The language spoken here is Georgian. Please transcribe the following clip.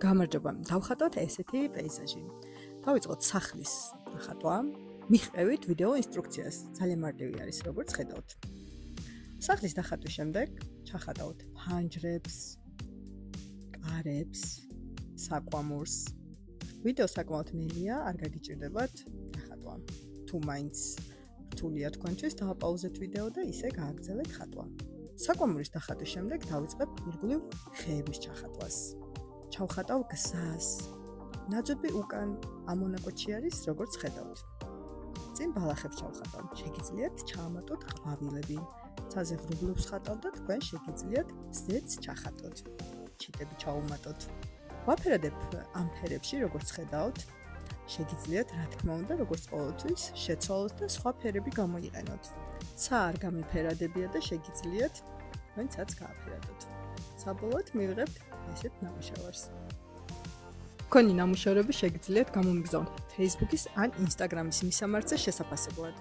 გამარჯობა, დავხატოთ ესეთი პეიზაჟი. დავიწყოთ სახლის ხატვა, მიჰყევით ვიდეო ინსტრუქციას. ძალიან მარტივი არის, როგორც ხედავთ. სახლის დახატვის შემდეგ ჩახატავთ ფანჯრებს, კარებს, საკვამურს. ვიდეო საკმაოდ ნელია, არ გაგიჭირდებათ დახატვა. თუ მაინც რთულია თქვენთვის, დავაპაუზეთ ვიდეო და ისე გააგრძელეთ ხატვა. საკვამურის დახატვის შემდეგ დავიწყებ ირგვლივ ხეების ჩახატვას. ჩავხატავ გზას. ნაძვები უკან ამონაკოჩი არის, როგორც ხედავთ. წინ ბალახებს ჩავხატავ. შეგიძლიათ ჩაამატოთ ყვავილები. ცაზე ღრუბლებს ხატავ და თქვენ შეგიძლიათ ზედს ჩახატოთ. ჩიტები ჩაუმატოთ. ვაფერადებ ამ ფერებში, როგორც ხედავთ. შეგიძლიათ, რა თქმა უნდა, როგორც ყოველთვის, შეცვალოთ და სხვა ფერები გამოიყენოთ. ცა არ გამიფერადებია და შეგიძლიათ თქვენ ცაც გააფერადოთ. საბოლოოდ მივიღებთ ესეთ ნამუშევარს. თქვენი ნამუშევრები შეგიძლიათ გამომიგზავნოთ Facebook-ის ან Instagram-ის მისამართზე შესაფასებლად.